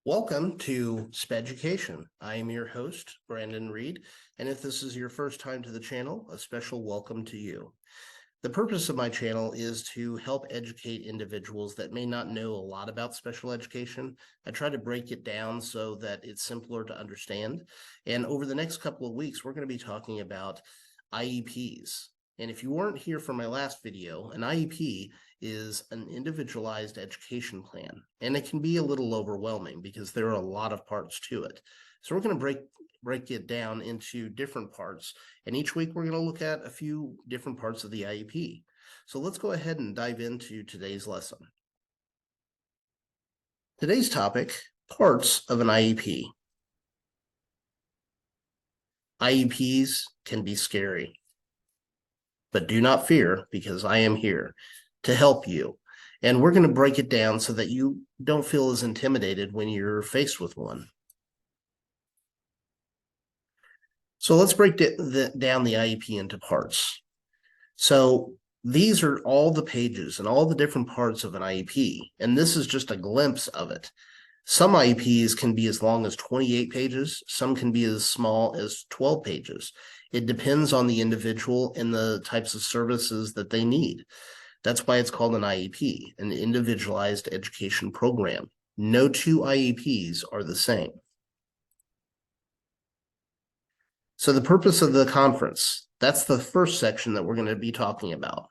Welcome to Speducation. I am your host, Brandon Reed, and if this is your first time to the channel, a special welcome to you. The purpose of my channel is to help educate individuals that may not know a lot about special education. I try to break it down so that it's simpler to understand. And over the next couple of weeks, we're going to be talking about IEPs. And if you weren't here for my last video, an IEP is an individualized education plan, and it can be a little overwhelming because there are a lot of parts to it. So we're going to break it down into different parts, and each week we're going to look at a few different parts of the IEP. So let's go ahead and dive into today's lesson. Today's topic, parts of an IEP. IEPs can be scary, but do not fear because I am here to help you. And we're going to break it down so that you don't feel as intimidated when you're faced with one. So let's break down the IEP into parts. So these are all the pages and all the different parts of an IEP, and this is just a glimpse of it. Some IEPs can be as long as 28 pages. Some can be as small as 12 pages. It depends on the individual and the types of services that they need. That's why it's called an IEP, an individualized education program. No two IEPs are the same. So the purpose of the conference, that's the first section that we're going to be talking about.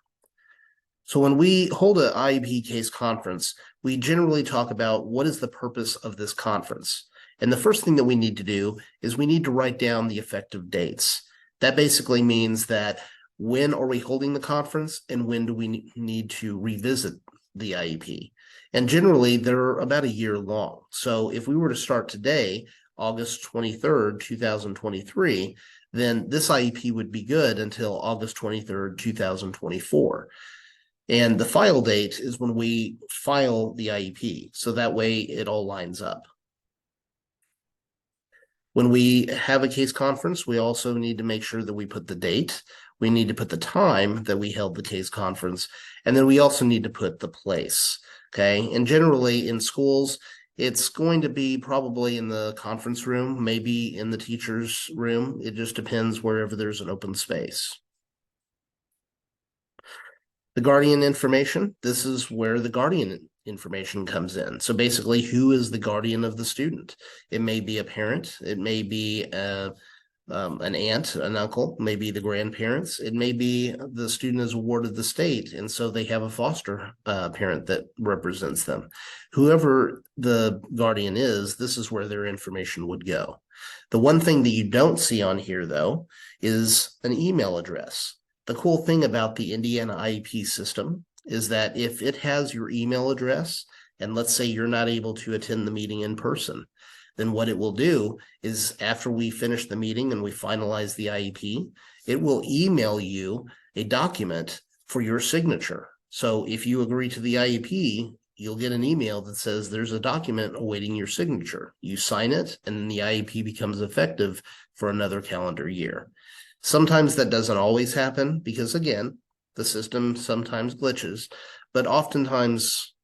So when we hold an IEP case conference, we generally talk about what is the purpose of this conference. And the first thing that we need to do is we need to write down the effective dates. That basically means that when are we holding the conference and when do we need to revisit the IEP? And generally, they're about a year long. So if we were to start today, August 23rd, 2023, then this IEP would be good until August 23rd, 2024. And the file date is when we file the IEP. So that way it all lines up. When we have a case conference, we also need to make sure that we put the date. We need to put the time that we held the case conference, and then we also need to put the place, okay? And generally in schools, it's going to be probably in the conference room, maybe in the teacher's room. It just depends wherever there's an open space. The guardian information, this is where the guardian information comes in. So basically, who is the guardian of the student? It may be a parent, it may be an aunt, an uncle, maybe the grandparents. It may be the student is awarded the state, and so they have a foster parent that represents them. Whoever the guardian is, this is where their information would go. The one thing that you don't see on here, though, is an email address. The cool thing about the Indiana IEP system is that if it has your email address, and let's say you're not able to attend the meeting in person, then what it will do is after we finish the meeting and we finalize the IEP, it will email you a document for your signature. So if you agree to the IEP, you'll get an email that says there's a document awaiting your signature. You sign it, and then the IEP becomes effective for another calendar year. Sometimes that doesn't always happen because, again, the system sometimes glitches, but oftentimes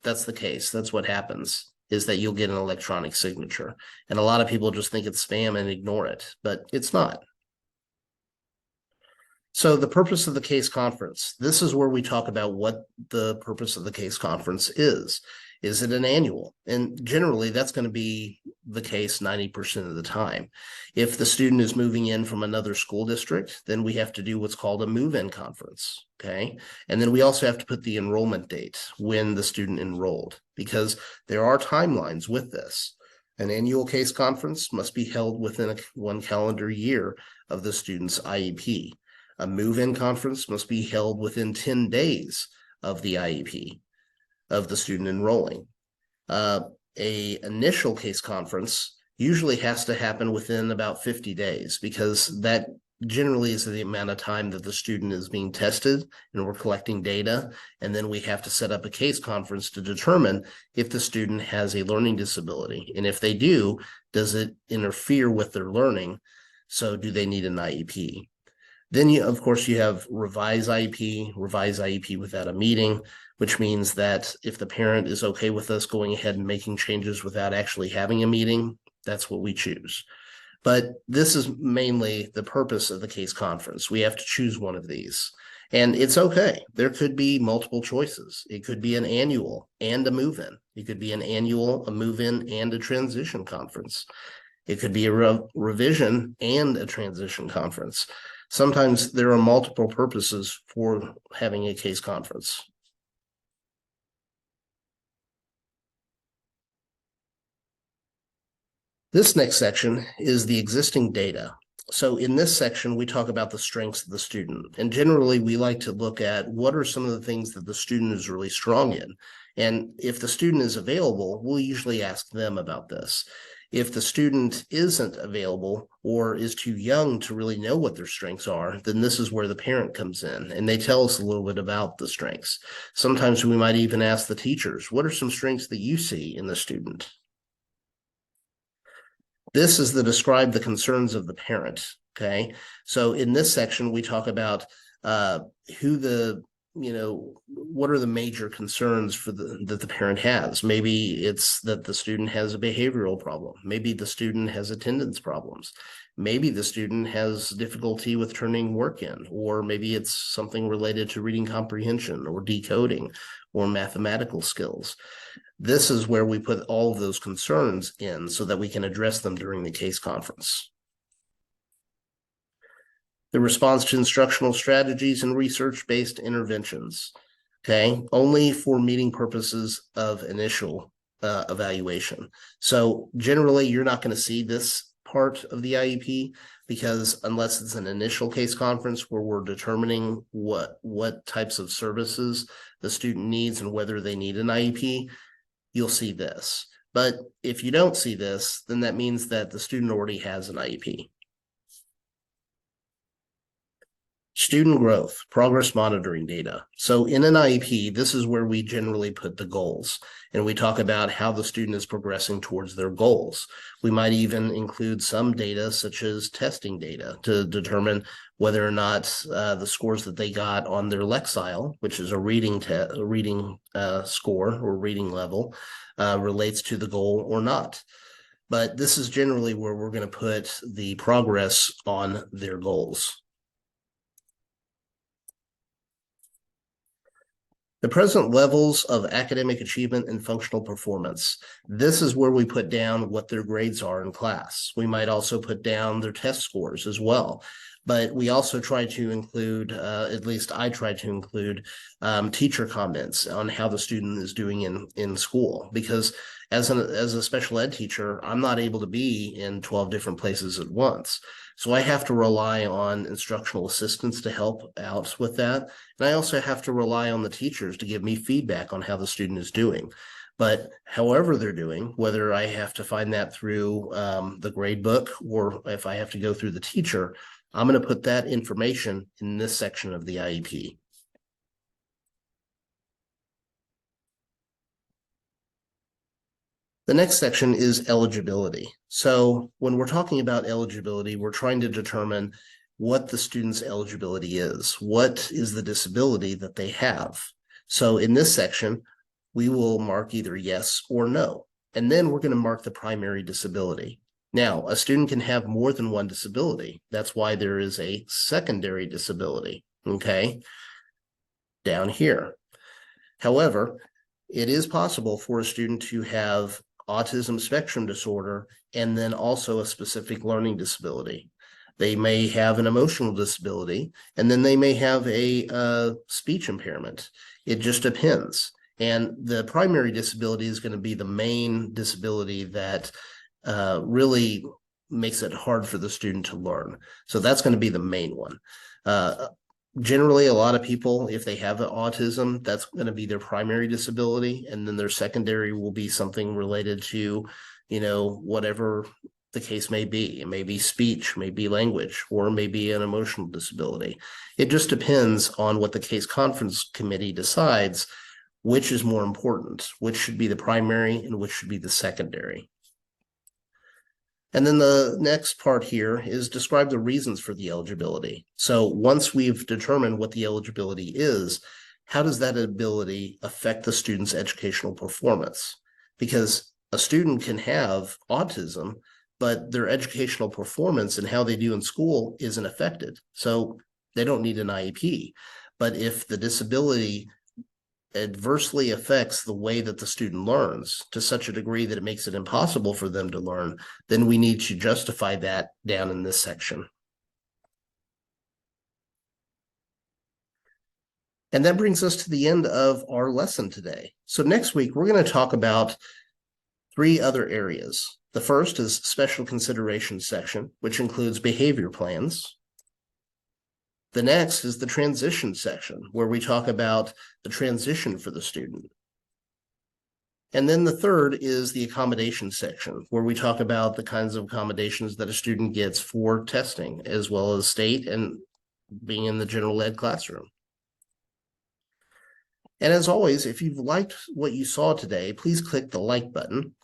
that's the case. That's what happens, is that you'll get an electronic signature. And a lot of people just think it's spam and ignore it, but it's not. So the purpose of the case conference, this is where we talk about what the purpose of the case conference is. Is it an annual? And generally, that's going to be the case 90% of the time. If the student is moving in from another school district, then we have to do what's called a move-in conference, okay? And then we also have to put the enrollment date when the student enrolled, because there are timelines with this. An annual case conference must be held within one calendar year of the student's IEP. A move-in conference must be held within 10 days of the IEP of the student enrolling. A initial case conference usually has to happen within about 50 days because that generally is the amount of time that the student is being tested and we're collecting data. And then we have to set up a case conference to determine if the student has a learning disability. And if they do, does it interfere with their learning? So do they need an IEP? Then, of course, you have revise IEP without a meeting, which means that if the parent is okay with us going ahead and making changes without actually having a meeting, that's what we choose. But this is mainly the purpose of the case conference. We have to choose one of these. And it's okay. There could be multiple choices. It could be an annual and a move-in. It could be an annual, a move-in, and a transition conference. It could be a revision and a transition conference. Sometimes there are multiple purposes for having a case conference. This next section is the existing data. So in this section, we talk about the strengths of the student. And generally, we like to look at what are some of the things that the student is really strong in. And if the student is available, we'll usually ask them about this. If the student isn't available or is too young to really know what their strengths are, then this is where the parent comes in and they tell us a little bit about the strengths. Sometimes we might even ask the teachers, what are some strengths that you see in the student? This is the describe the concerns of the parent. Okay. So in this section, we talk about who the, what are the major concerns for that the parent has. Maybe it's that the student has a behavioral problem. Maybe the student has attendance problems. Maybe the student has difficulty with turning work in, or maybe it's something related to reading comprehension or decoding or mathematical skills. This is where we put all of those concerns in so that we can address them during the case conference. The response to instructional strategies and research-based interventions, okay, only for meeting purposes of initial evaluation. So generally, you're not going to see this part of the IEP because unless it's an initial case conference where we're determining what types of services the student needs and whether they need an IEP, you'll see this. But if you don't see this, then that means that the student already has an IEP. Student growth, progress monitoring data. So in an IEP, this is where we generally put the goals, and we talk about how the student is progressing towards their goals. We might even include some data, such as testing data, to determine whether or not the scores that they got on their Lexile, which is a reading score or reading level, relates to the goal or not. But this is generally where we're going to put the progress on their goals. The present levels of academic achievement and functional performance. This is where we put down what their grades are in class. We might also put down their test scores as well. But we also try to include, at least I try to include, teacher comments on how the student is doing in school. Because as a special ed teacher, I'm not able to be in 12 different places at once. So I have to rely on instructional assistants to help out with that. And I also have to rely on the teachers to give me feedback on how the student is doing. But however they're doing, whether I have to find that through the grade book or if I have to go through the teacher, I'm going to put that information in this section of the IEP. The next section is eligibility. So when we're talking about eligibility, we're trying to determine what the student's eligibility is. What is the disability that they have? So in this section, we will mark either yes or no. And then we're going to mark the primary disability. Now, a student can have more than one disability. That's why there is a secondary disability, okay, down here. However, it is possible for a student to have autism spectrum disorder and then also a specific learning disability. They may have an emotional disability, and then they may have a speech impairment. It just depends. And the primary disability is going to be the main disability that really makes it hard for the student to learn. So that's going to be the main one. Generally, a lot of people, if they have autism, that's going to be their primary disability. And then their secondary will be something related to, whatever the case may be. It may be speech, maybe language, or maybe an emotional disability. It just depends on what the case conference committee decides, which is more important, which should be the primary and which should be the secondary. And then the next part here is describe the reasons for the eligibility. So once we've determined what the eligibility is, how does that ability affect the student's educational performance? Because a student can have autism, but their educational performance and how they do in school isn't affected. So they don't need an IEP. But if the disability adversely affects the way that the student learns to such a degree that it makes it impossible for them to learn, then we need to justify that down in this section. And that brings us to the end of our lesson today. So next week, we're going to talk about 3 other areas. The first is special consideration section, which includes behavior plans. The next is the transition section, where we talk about the transition for the student. And then the third is the accommodation section, where we talk about the kinds of accommodations that a student gets for testing, as well as state and being in the general ed classroom. And as always, if you've liked what you saw today, please click the like button.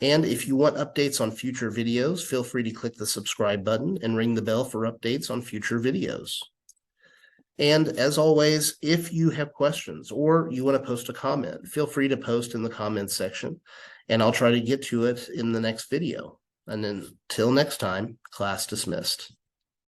And if you want updates on future videos, feel free to click the subscribe button and ring the bell for updates on future videos. And as always, if you have questions or you want to post a comment, feel free to post in the comments section, and I'll try to get to it in the next video. And until next time, class dismissed.